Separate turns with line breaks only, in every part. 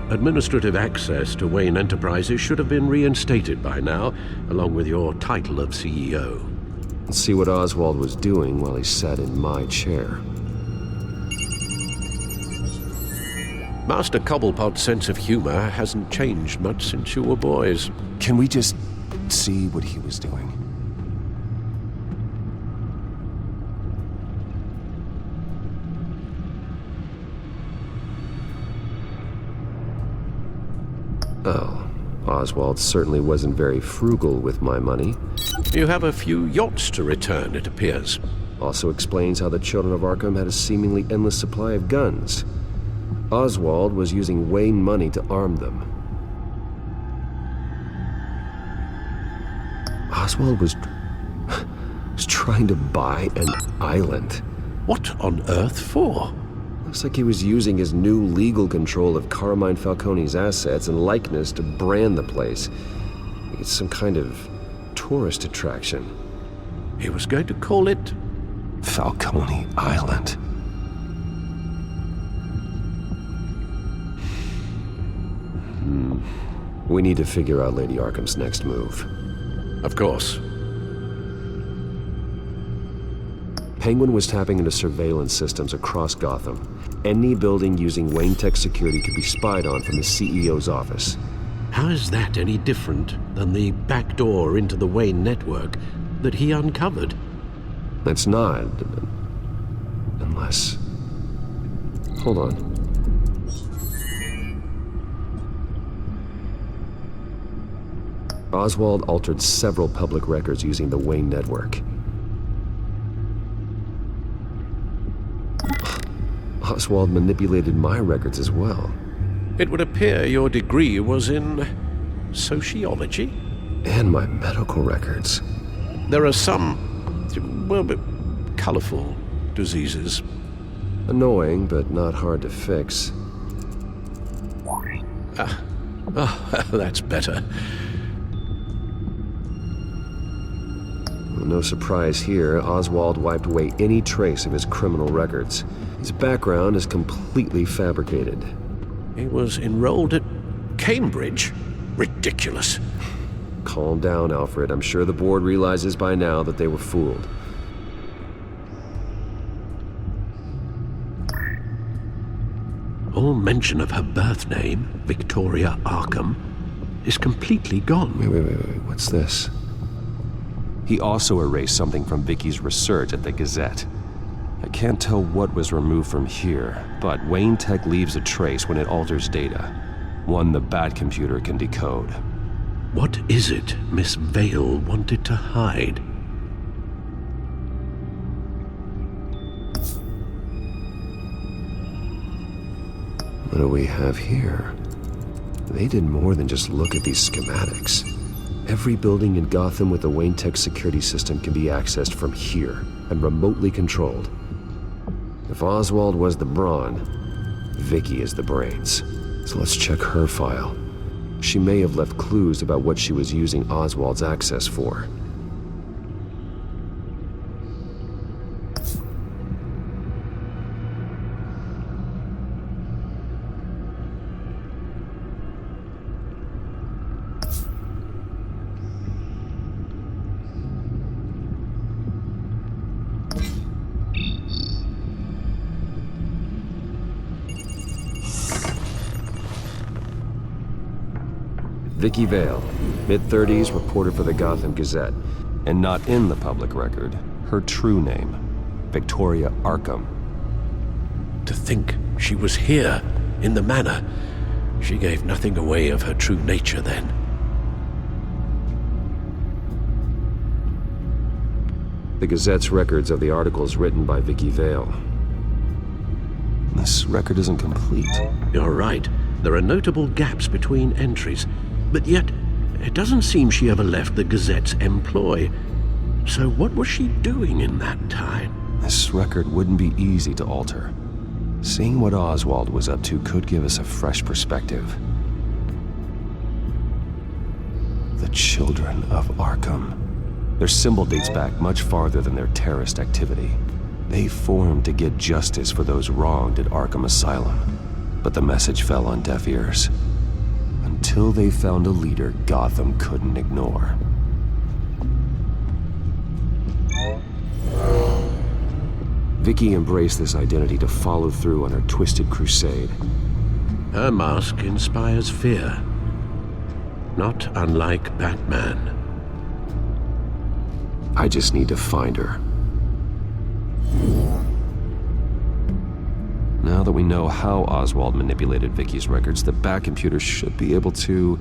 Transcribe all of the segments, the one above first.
Administrative access to Wayne Enterprises should have been reinstated by now, along with your title of CEO.
Let's see what Oswald was doing while he sat in my chair.
Master Cobblepot's sense of humor hasn't changed much since you were boys.
Can we just see what he was doing? Oh, Oswald certainly wasn't very frugal with my money.
You have a few yachts to return, it appears.
Also explains how the children of Arkham had a seemingly endless supply of guns. Oswald was using Wayne money to arm them. Oswald was trying to buy an island.
What on earth for?
Looks like he was using his new legal control of Carmine Falcone's assets and likeness to brand the place. It's some kind of tourist attraction.
He was going to call it
Falcone Island. We need to figure out Lady Arkham's next move.
Of course.
Penguin was tapping into surveillance systems across Gotham. Any building using Wayne Tech security could be spied on from the CEO's office.
How is that any different than the back door into the Wayne network that he uncovered?
It's not. Unless... Hold on. Oswald altered several public records using the Wayne network. Oswald manipulated my records as well.
It would appear your degree was in sociology?
And my medical records.
There are some, well, colorful diseases.
Annoying, but not hard to fix.
That's better.
No surprise here, Oswald wiped away any trace of his criminal records. His background is completely fabricated.
He was enrolled at Cambridge? Ridiculous.
Calm down, Alfred. I'm sure the board realizes by now that they were fooled.
All mention of her birth name, Victoria Arkham, is completely gone.
Wait. What's this? He also erased something from Vicky's research at the Gazette. I can't tell what was removed from here, but Wayne Tech leaves a trace when it alters data. One the Bat computer can decode.
What is it Miss Vale wanted to hide?
What do we have here? They did more than just look at these schematics. Every building in Gotham with the Wayne Tech security system can be accessed from here and remotely controlled. If Oswald was the brawn, Vicky is the brains. So let's check her file. She may have left clues about what she was using Oswald's access for. Vicky Vale, mid-30s, reporter for the Gotham Gazette, and not in the public record, her true name, Victoria Arkham.
To think she was here, in the manor. She gave nothing away of her true nature then.
The Gazette's records of the articles written by Vicky Vale. This record isn't complete.
You're right. There are notable gaps between entries. But yet, it doesn't seem she ever left the Gazette's employ. So what was she doing in that time?
This record wouldn't be easy to alter. Seeing what Oswald was up to could give us a fresh perspective. The Children of Arkham. Their symbol dates back much farther than their terrorist activity. They formed to get justice for those wronged at Arkham Asylum. But the message fell on deaf ears. Until they found a leader Gotham couldn't ignore. Vicky embraced this identity to follow through on her twisted crusade.
Her mask inspires fear. Not unlike Batman.
I just need to find her. Now that we know how Oswald manipulated Vicky's records, the Bat-computer should be able to...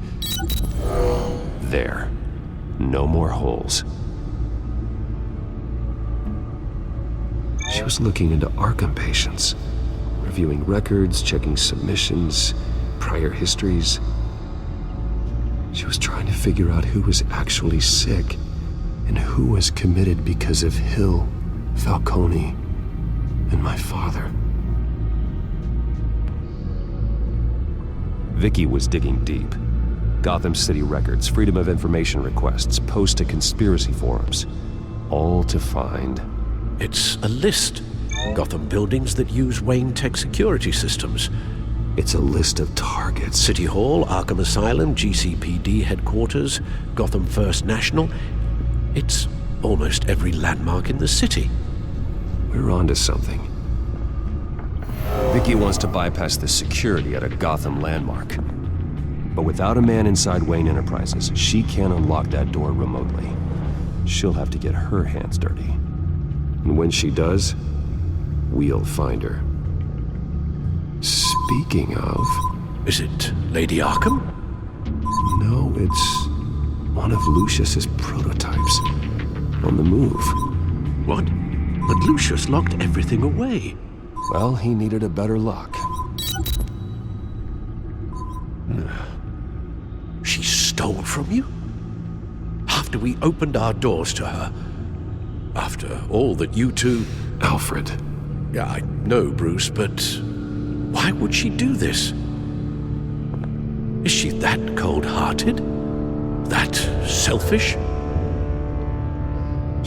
There. No more holes. She was looking into Arkham patients, reviewing records, checking submissions, prior histories. She was trying to figure out who was actually sick and who was committed because of Hill, Falcone, and my father. Vicky was digging deep. Gotham City records, Freedom of Information requests, posts to conspiracy forums. All to find...
It's a list. Gotham buildings that use Wayne Tech security systems.
It's a list of targets.
City Hall, Arkham Asylum, GCPD headquarters, Gotham First National. It's almost every landmark in the city.
We're onto something. Vicky wants to bypass the security at a Gotham landmark. But without a man inside Wayne Enterprises, she can't unlock that door remotely. She'll have to get her hands dirty. And when she does, we'll find her. Speaking of...
Is it Lady Arkham?
No, it's one of Lucius's prototypes. On the move.
What? But Lucius locked everything away.
Well, he needed a better lock.
She stole from you? After we opened our doors to her? After all that you two...
Alfred.
Yeah, I know, Bruce, but why would she do this? Is she that cold-hearted? That selfish?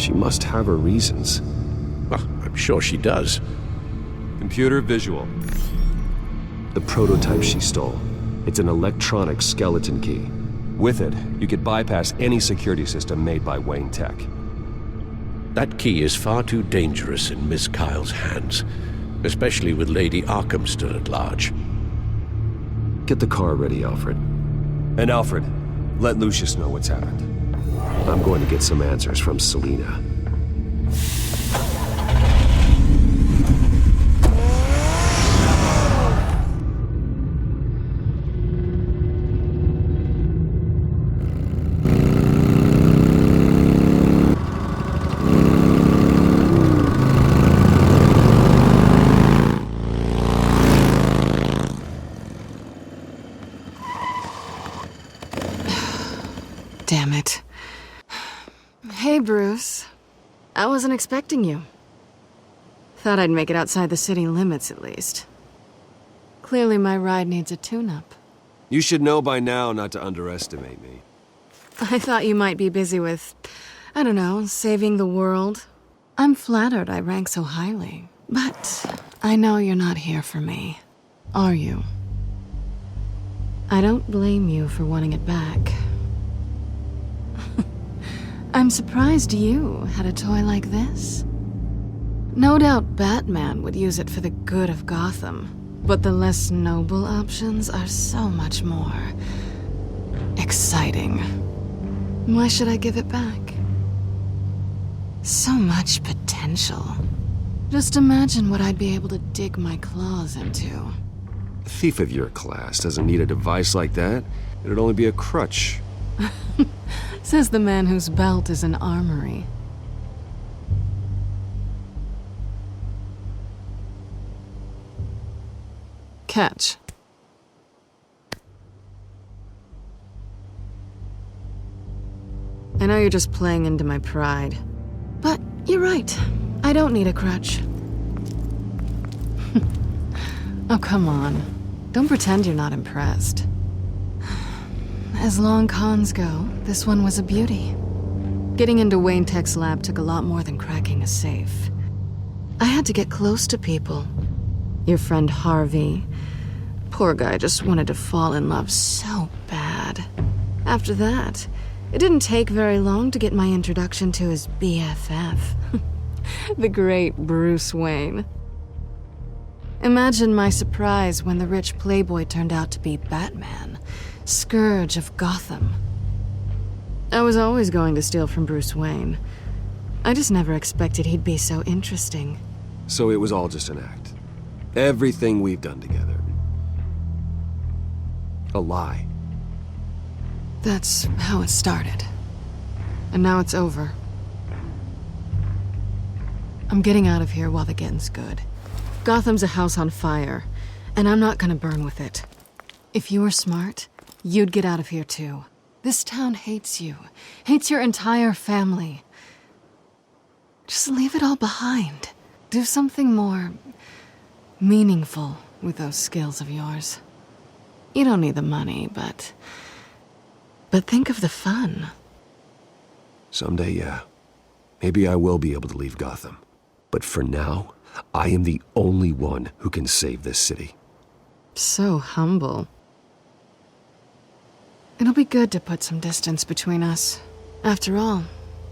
She must have her reasons.
Well, I'm sure she does.
Computer visual. The prototype she stole. It's an electronic skeleton key. With it, you could bypass any security system made by Wayne Tech.
That key is far too dangerous in Miss Kyle's hands, especially with Lady Arkham still at large.
Get the car ready, Alfred. And Alfred, let Lucius know what's happened. I'm going to get some answers from Selina.
Damn it. Hey, Bruce. I wasn't expecting you. Thought I'd make it outside the city limits, at least. Clearly my ride needs a tune-up.
You should know by now not to underestimate me.
I thought you might be busy with, I don't know, saving the world. I'm flattered I rank so highly. But I know you're not here for me, are you? I don't blame you for wanting it back. I'm surprised you had a toy like this. No doubt Batman would use it for the good of Gotham, but the less noble options are so much more exciting. Why should I give it back? So much potential. Just imagine what I'd be able to dig my claws into.
A thief of your class doesn't need a device like that. It'd only be a crutch.
Says the man whose belt is an armory. Catch. I know you're just playing into my pride, but you're right. I don't need a crutch. Oh, come on. Don't pretend you're not impressed. As long cons go, this one was a beauty. Getting into Wayne Tech's lab took a lot more than cracking a safe. I had to get close to people. Your friend Harvey, Poor guy just wanted to fall in love so bad. After that, it didn't take very long to get my introduction to his BFF. The great Bruce Wayne. Imagine my surprise when the rich playboy turned out to be Batman, Scourge of Gotham. I was always going to steal from Bruce Wayne. I just never expected he'd be so interesting.
So it was all just an act. Everything we've done together. A lie.
That's how it started. And now it's over. I'm getting out of here while the getting's good. Gotham's a house on fire, and I'm not gonna burn with it. If you were smart, you'd get out of here too. This town hates you, hates your entire family. Just leave it all behind. Do something more meaningful with those skills of yours. You don't need the money, but think of the fun.
Someday, yeah. Maybe I will be able to leave Gotham. But for now, I am the only one who can save this city.
So humble. It'll be good to put some distance between us. After all,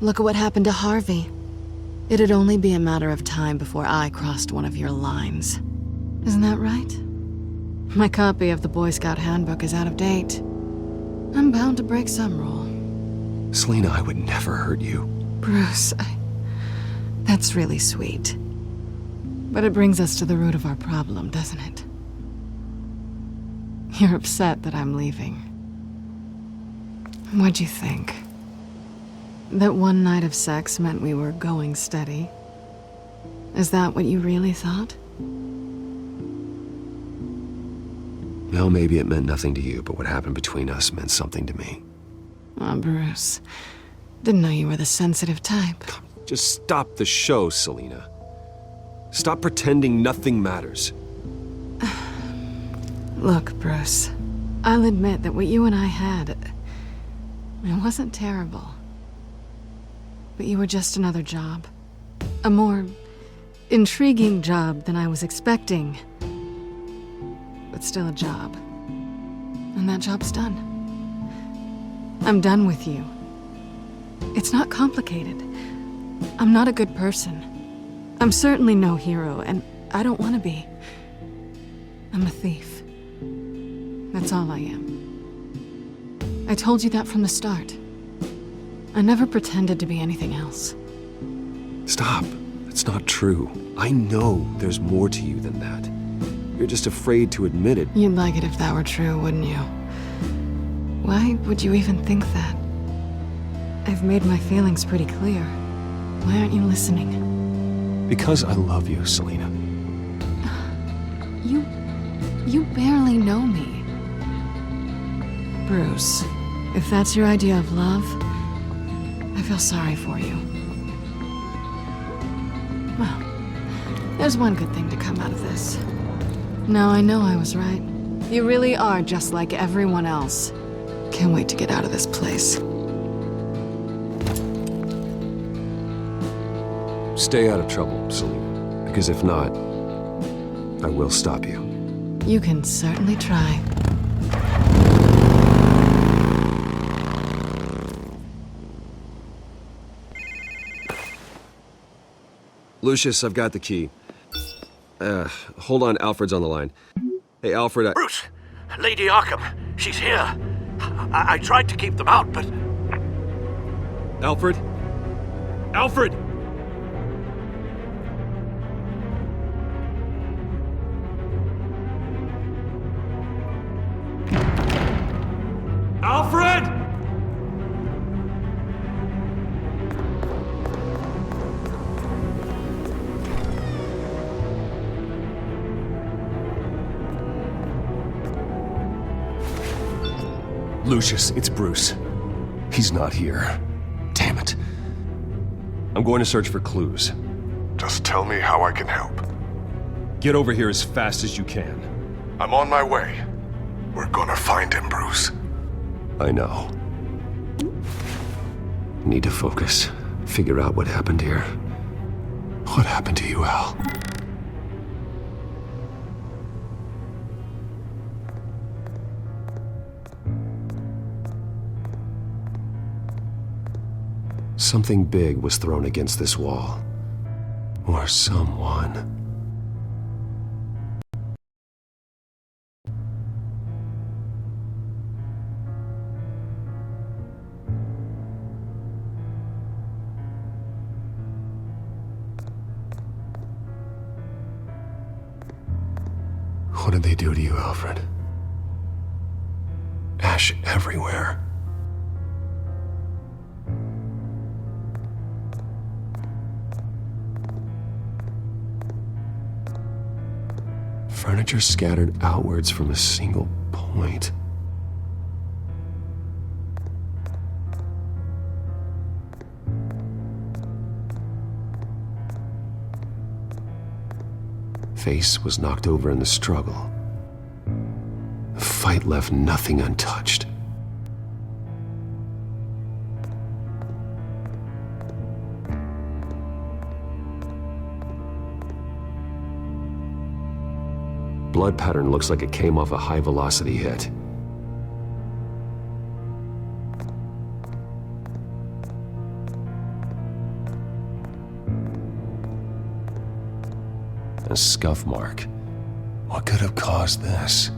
look at what happened to Harvey. It'd only be a matter of time before I crossed one of your lines. Isn't that right? My copy of the Boy Scout Handbook is out of date. I'm bound to break some rule.
Selina, I would never hurt you.
Bruce, that's really sweet. But it brings us to the root of our problem, doesn't it? You're upset that I'm leaving. What'd you think? That one night of sex meant we were going steady? Is that what you really thought?
Well, maybe it meant nothing to you, but what happened between us meant something to me.
Oh, Bruce. Didn't know you were the sensitive type.
Just stop the show, Selina. Stop pretending nothing matters.
Look, Bruce. I'll admit that what you and I had, it wasn't terrible. But you were just another job. A more intriguing job than I was expecting. But still a job. And that job's done. I'm done with you. It's not complicated. I'm not a good person. I'm certainly no hero, and I don't want to be. I'm a thief. That's all I am. I told you that from the start. I never pretended to be anything else.
Stop. It's not true. I know there's more to you than that. You're just afraid to admit it.
You'd like it if that were true, wouldn't you? Why would you even think that? I've made my feelings pretty clear. Why aren't you listening?
Because I love you, Selina.
You barely know me. Bruce, if that's your idea of love, I feel sorry for you. Well, there's one good thing to come out of this. Now I know I was right. You really are just like everyone else. Can't wait to get out of this place.
Stay out of trouble, Selina. Because if not, I will stop you.
You can certainly try.
Lucius, I've got the key. Hold on, Alfred's on the line. Hey, Alfred,
Bruce! Lady Arkham, she's here. I tried to keep them out, but...
Alfred? Alfred! Alfred! Lucius, it's Bruce. He's not here. Damn it. I'm going to search for clues.
Just tell me how I can help.
Get over here as fast as you can.
I'm on my way. We're gonna find him, Bruce.
I know. Need to focus. Figure out what happened here.
What happened to you, Al?
Something big was thrown against this wall. Or someone. What did they do to you, Alfred? Ash everywhere. Furniture scattered outwards from a single point. Face was knocked over in the struggle. The fight left nothing untouched. Blood pattern looks like it came off a high-velocity hit. A scuff mark. What could have caused this?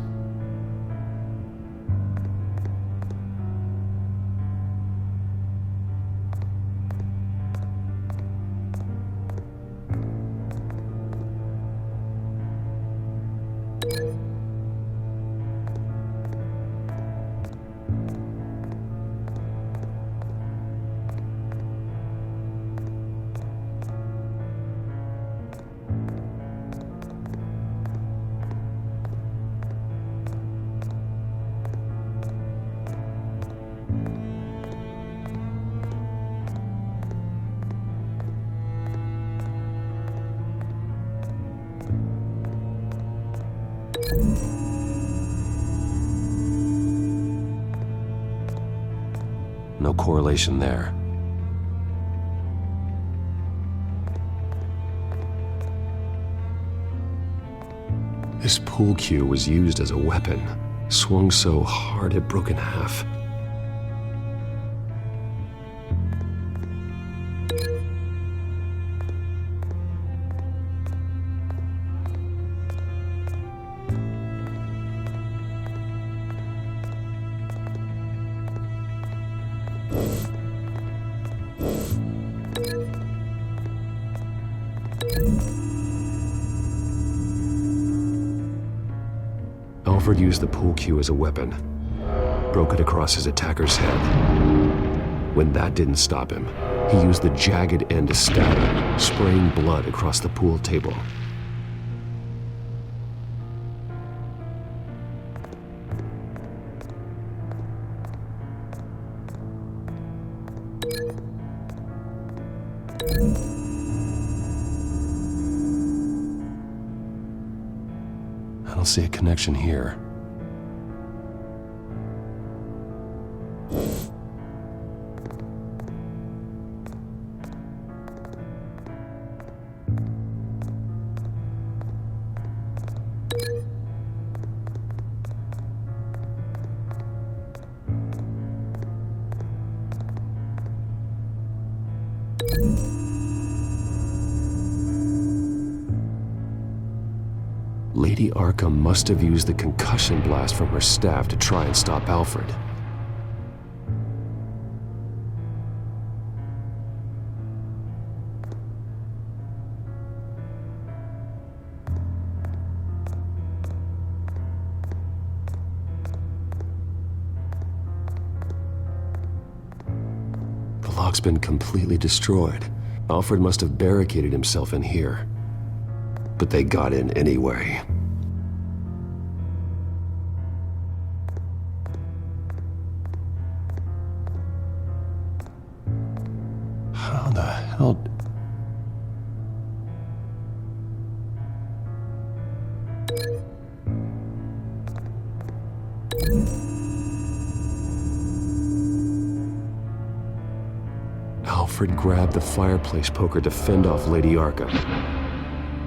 No correlation there. This pool cue was used as a weapon, swung so hard it broke in half. Alfred used the pool cue as a weapon, broke it across his attacker's head. When that didn't stop him, he used the jagged end to stab him, spraying blood across the pool table. I don't see a connection here. Lady Arkham must have used the concussion blast from her staff to try and stop Alfred. The lock's been completely destroyed. Alfred must have barricaded himself in here. But they got in anyway. How the hell... Alfred grabbed the fireplace poker to fend off Lady Arkham.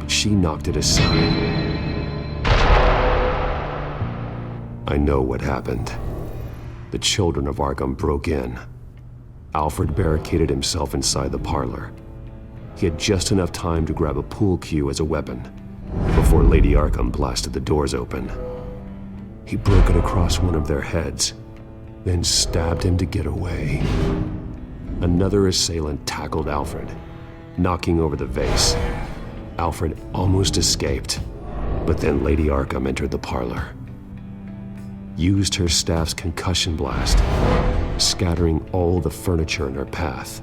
She knocked it aside. I know what happened. The children of Arkham broke in. Alfred barricaded himself inside the parlor. He had just enough time to grab a pool cue as a weapon before Lady Arkham blasted the doors open. He broke it across one of their heads, then stabbed him to get away. Another assailant tackled Alfred, knocking over the vase. Alfred almost escaped, but then Lady Arkham entered the parlor, used her staff's concussion blast, scattering all the furniture in her path,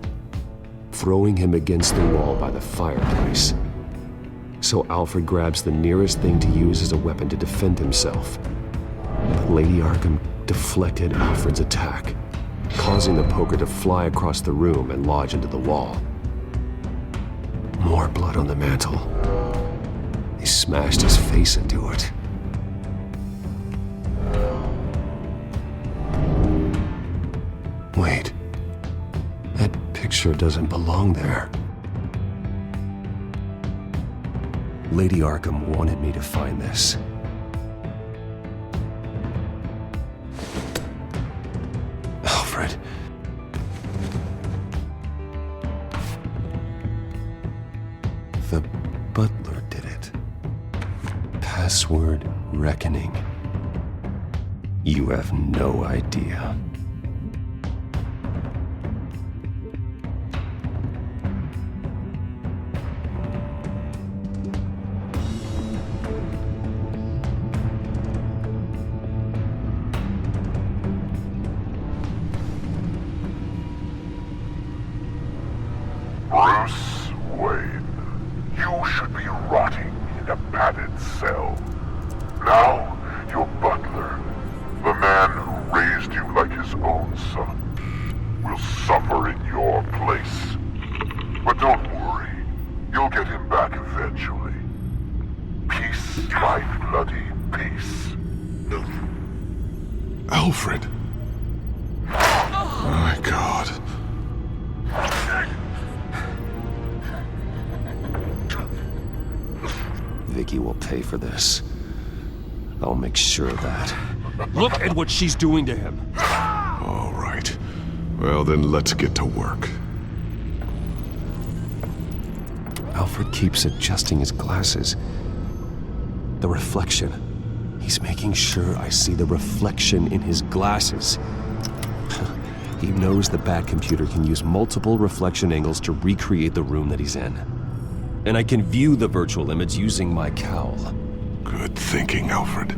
throwing him against the wall by the fireplace. So Alfred grabs the nearest thing to use as a weapon to defend himself. But Lady Arkham deflected Alfred's attack, causing the poker to fly across the room and lodge into the wall. More blood on the mantel. He smashed his face into it. Wait. That picture doesn't belong there. Lady Arkham wanted me to find this. Alfred. The butler did it. Password reckoning. You have no idea.
Bruce Wayne, you should be rotting in a padded cell. Now, your butler, the man who raised you like his own son, will suffer in your place. But don't worry, you'll get him back eventually. Peace, my bloody peace.
Alfred. My God.
Vicky will pay for this. I'll make sure of that.
Look at what she's doing to him.
All right. Well, then let's get to work.
Alfred keeps adjusting his glasses. The reflection. He's making sure I see the reflection in his glasses. He knows the Batcomputer can use multiple reflection angles to recreate the room that he's in. And I can view the virtual image using my cowl.
Good thinking, Alfred.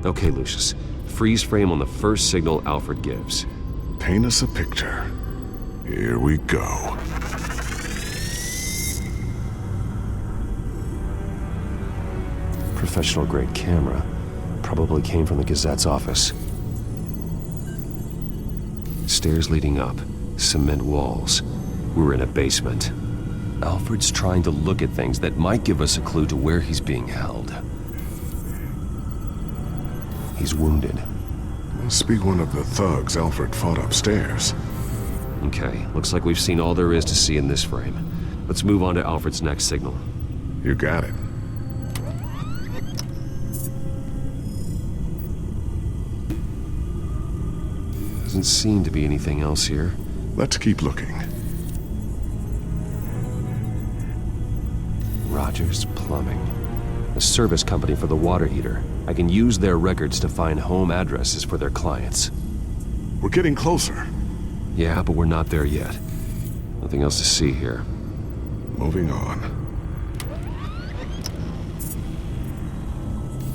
Okay, Lucius. Freeze frame on the first signal Alfred gives.
Paint us a picture. Here we go.
Professional-grade camera. Probably came from the Gazette's office. Stairs leading up. Cement walls. We're in a basement. Alfred's trying to look at things that might give us a clue to where he's being held. He's wounded.
Must be one of the thugs Alfred fought upstairs.
Okay, looks like we've seen all there is to see in this frame. Let's move on to Alfred's next signal.
You got it.
Doesn't seem to be anything else here.
Let's keep looking.
Rogers Plumbing. A service company for the water heater. I can use their records to find home addresses for their clients.
We're getting closer.
Yeah, but we're not there yet. Nothing else to see here.
Moving on.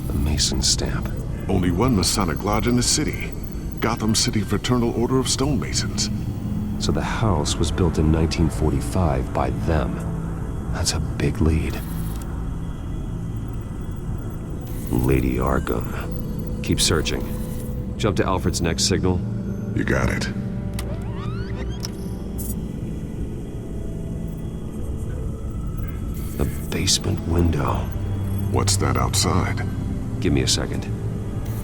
A Mason stamp.
Only one Masonic lodge in the city. Gotham City Fraternal Order of Stonemasons.
So the house was built in 1945 by them. That's a big lead. Lady Arkham. Keep searching. Jump to Alfred's next signal.
You got it.
basement window.
What's that outside?
Give me a second.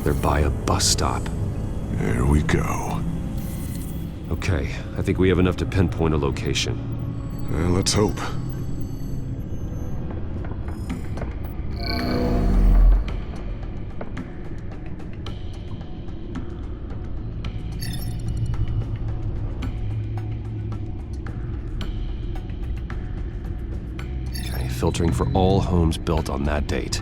They're by a bus stop.
Here we go.
Okay, I think we have enough to pinpoint a location.
Let's hope.
Okay, filtering for all homes built on that date.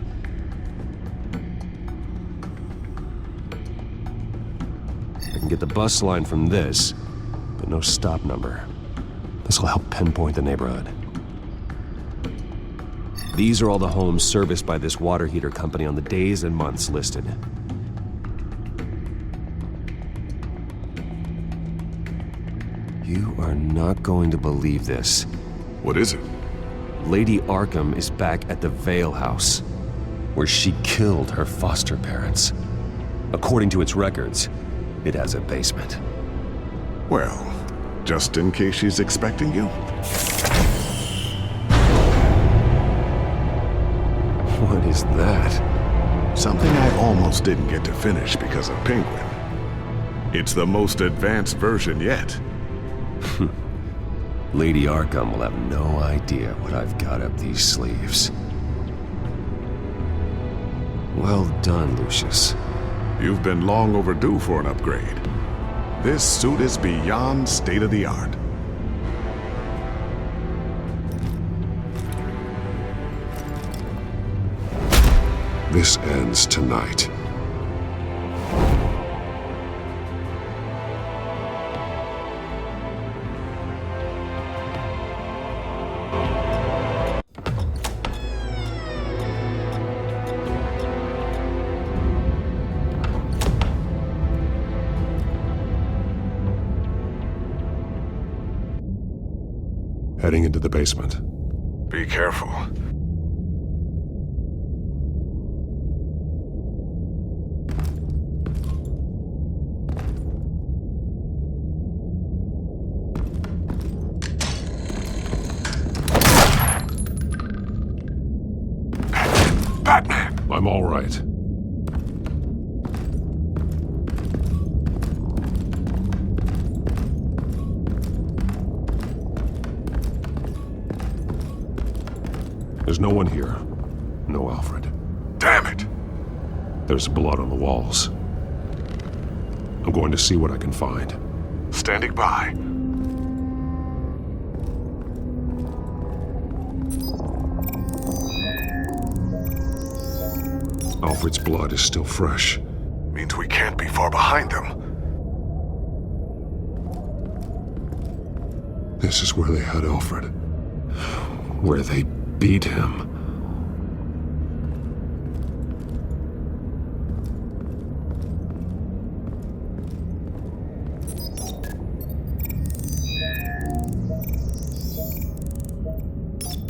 I can get the bus line from this, but no stop number. This will help pinpoint the neighborhood. These are all the homes serviced by this water heater company on the days and months listed. You are not going to believe this.
What is it?
Lady Arkham is back at the Vale House, where she killed her foster parents. According to its records, it has a basement.
Well, just in case she's expecting you.
What is that?
Something I almost didn't get to finish because of Penguin. It's the most advanced version yet.
Lady Arkham will have no idea what I've got up these sleeves. Well done, Lucius.
You've been long overdue for an upgrade. This suit is beyond state-of-the-art.
This ends tonight. Heading into the basement.
Be careful. Batman!
I'm all right. There's no one here. No Alfred.
Damn it!
There's blood on the walls. I'm going to see what I can find.
Standing by.
Alfred's blood is still fresh.
Means we can't be far behind them.
This is where they had Alfred. Where they beat him.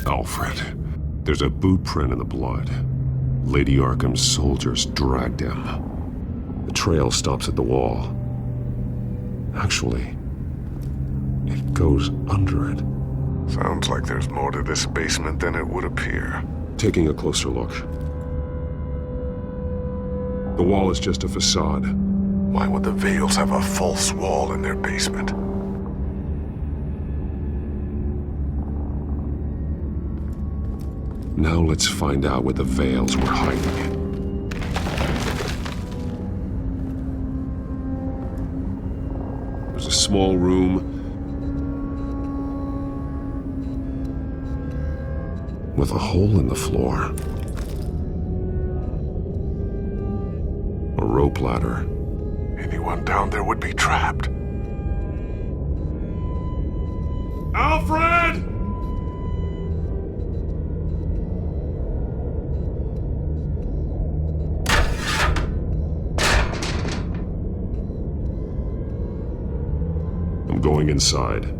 Alfred. There's a boot print in the blood. Lady Arkham's soldiers dragged him. The trail stops at the wall. Actually, it goes under it.
Sounds like there's more to this basement than it would appear.
Taking a closer look. The wall is just a facade.
Why would the Vales have a false wall in their basement?
Now let's find out what the Vales were hiding. There's a small room with a hole in the floor. A rope ladder.
Anyone down there would be trapped.
Alfred! I'm going inside.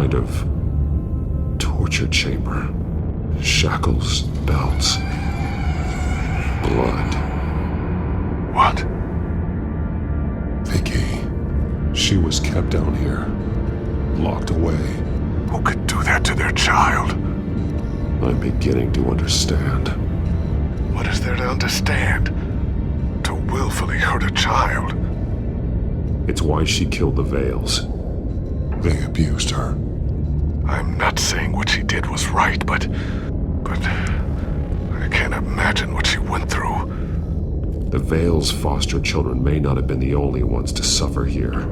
kind of torture chamber. Shackles, belts, blood.
What?
Vicky. She was kept down here, locked away.
Who could do that to their child?
I'm beginning to understand.
What is there to understand? To willfully hurt a child?
It's why she killed the Veils. They abused her.
I'm not saying what she did was right, but I can't imagine what she went through.
The Veils' foster children may not have been the only ones to suffer here.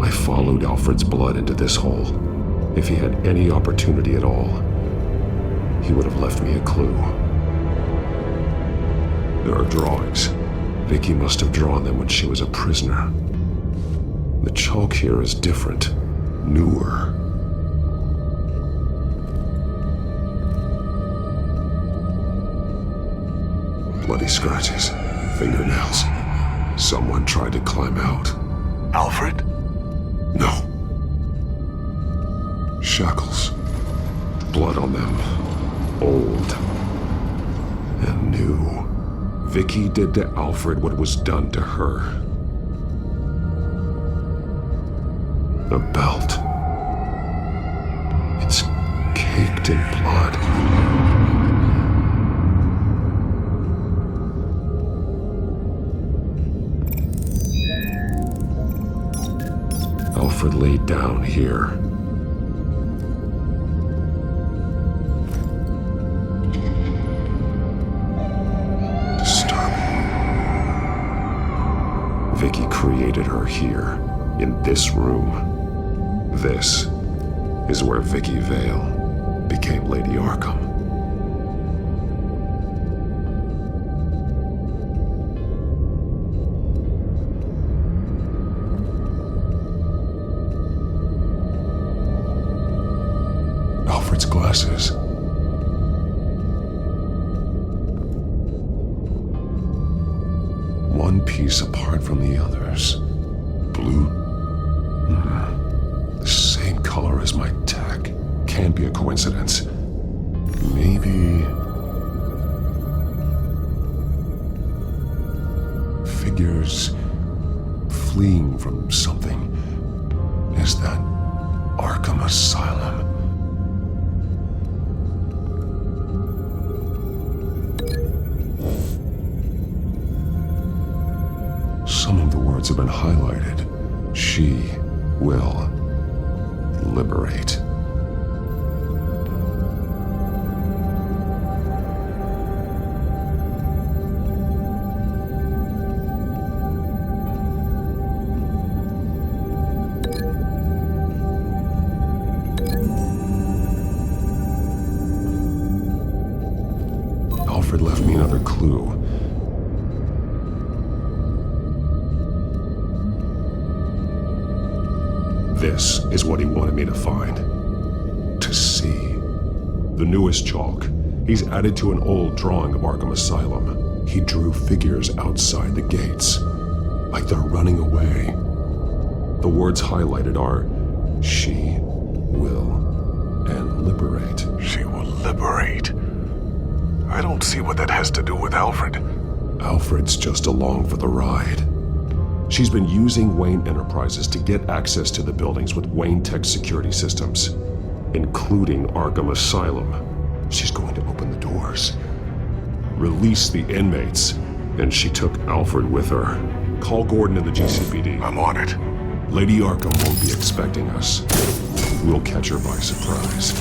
I followed Alfred's blood into this hole. If he had any opportunity at all, he would have left me a clue. There are drawings. Vicky must have drawn them when she was a prisoner. The chalk here is different, newer. Bloody scratches, fingernails. Someone tried to climb out.
Alfred?
No. Shackles. Blood on them. Old. And new. Vicky did to Alfred what was done to her. A belt. It's caked in blood. Alfred laid down here. Disturbing. Vicky created her here, in this room. This is where Vicky Vale became Lady Arkham. Alfred's glasses. One piece apart from the others. Blue. The same color as my tech. Can't be a coincidence. Maybe... figures fleeing from something. Is that Arkham Asylum? Some of the words have been highlighted. She will liberate. Alfred left me another clue. This is what he wanted me to find. To see. The newest chalk. He's added to an old drawing of Arkham Asylum. He drew figures outside the gates. Like they're running away. The words highlighted are, she will and liberate.
She will liberate. I don't see what that has to do with Alfred.
Alfred's just along for the ride. She's been using Wayne Enterprises to get access to the buildings with Wayne Tech security systems, including Arkham Asylum. She's going to open the doors, release the inmates, and she took Alfred with her. Call Gordon and the GCPD.
I'm on it.
Lady Arkham won't be expecting us. We'll catch her by surprise.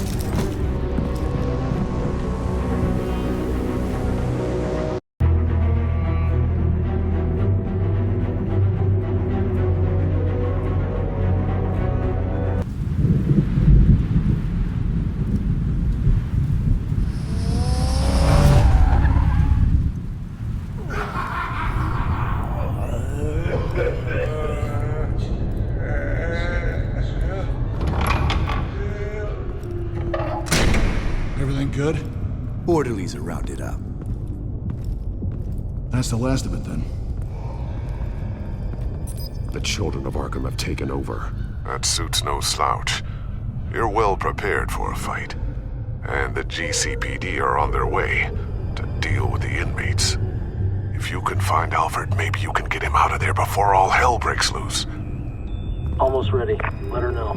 Everything good?
Orderlies are rounded up.
That's the last of it, then.
The children of Arkham have taken over.
That suit's no slouch. You're well prepared for a fight. And the GCPD are on their way to deal with the inmates. If you can find Alfred, maybe you can get him out of there before all hell breaks loose.
Almost ready. Let her know.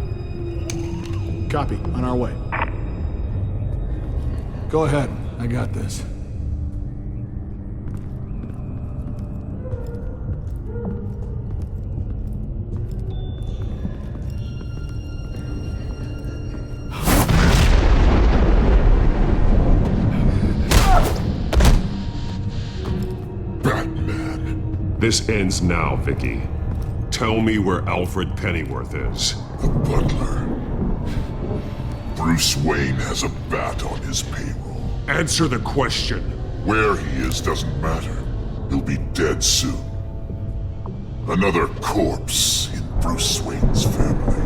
Copy. On our way. Go ahead. I got this.
This ends now, Vicky. Tell me where Alfred Pennyworth is.
The butler. Bruce Wayne has a bat on his payroll.
Answer the question.
Where he is doesn't matter. He'll be dead soon. Another corpse in Bruce Wayne's family.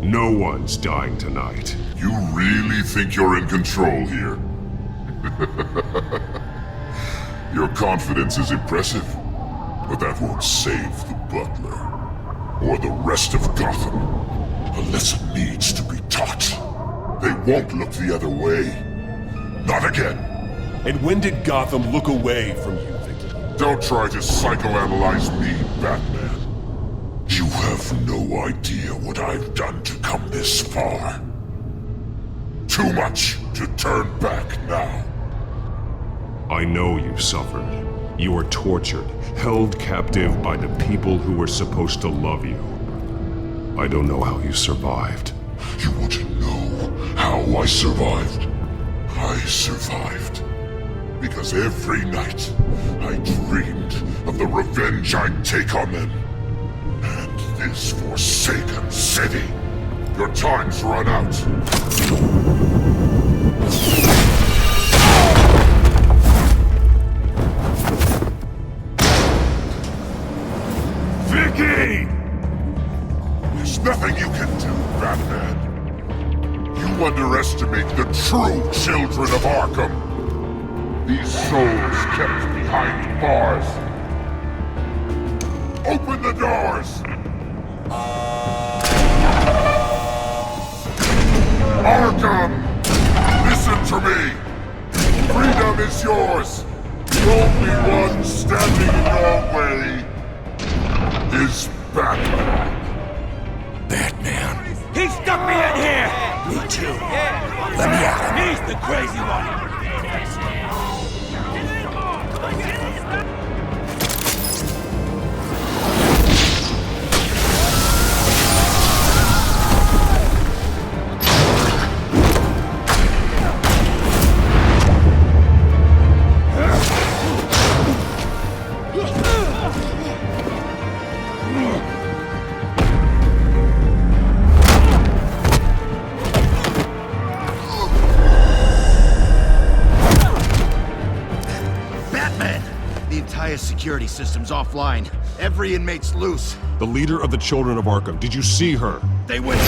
No one's dying tonight.
You really think you're in control here? Your confidence is impressive, but that won't save the butler, or the rest of Gotham. A lesson needs to be taught. They won't look the other way. Not again.
And when did Gotham look away from you, Vicky?
Don't try to psychoanalyze me, Batman. You have no idea what I've done to come this far. Too much to turn back now.
I know you suffered. You were tortured, held captive by the people who were supposed to love you. I don't know how you survived.
You want to know how I survived? I survived because every night I dreamed of the revenge I'd take on them. And this forsaken city. Your time's run out.
Vicky!
There's nothing you can do, Batman. You underestimate the true children of Arkham. These souls kept behind bars. Open the doors! Arkham! Listen to me! Freedom is yours! The only one standing in your way is Batman.
Batman.
He stuck me in here!
Me too. Let me out.
He's the crazy one!
Security system's offline. Every inmate's loose.
The leader of the Children of Arkham, did you see her?
They went...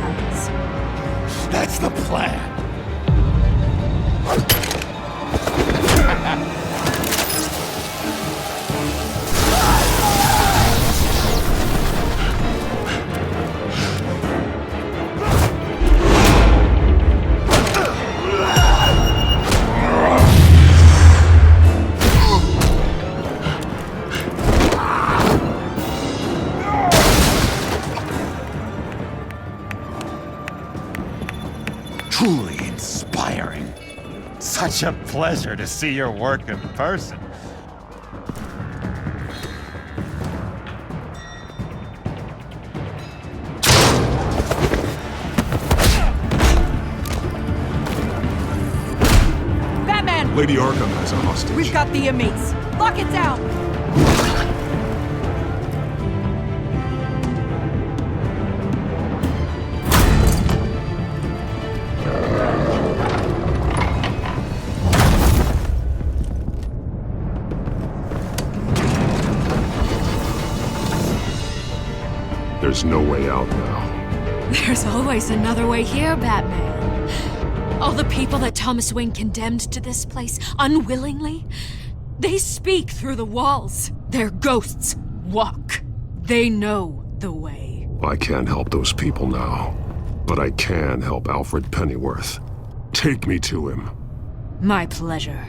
sons.
That's the plan.
Truly inspiring. Such a pleasure to see your work in person.
Batman!
Lady Arkham has a hostage.
We've got the inmates. Lock it down!
There's no way out now.
There's always another way here, Batman. All the people that Thomas Wayne condemned to this place unwillingly, they speak through the walls. Their ghosts walk. They know the way.
I can't help those people now, but I can help Alfred Pennyworth. Take me to him.
My pleasure.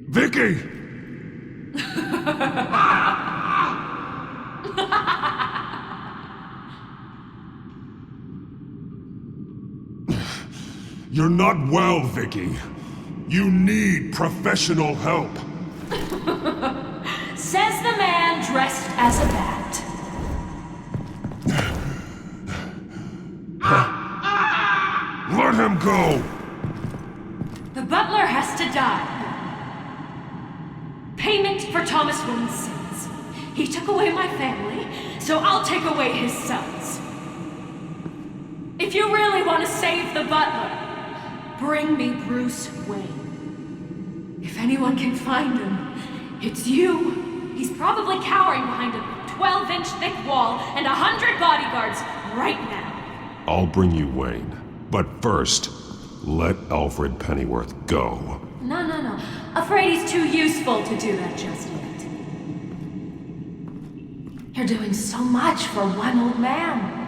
Vicky! You're not well, Vicky. You need professional help.
Says the man dressed as a bat.
Let him go!
The butler has to die. Payment for Thomas Wayne's sins. He took away my family, so I'll take away his sons. If you really want to save the butler, bring me Bruce Wayne. If anyone can find him, it's you. He's probably cowering behind a 12-inch thick wall and 100 bodyguards right now.
I'll bring you Wayne. But first, let Alfred Pennyworth go.
No. Afraid he's too useful to do that just yet. You're doing so much for one old man.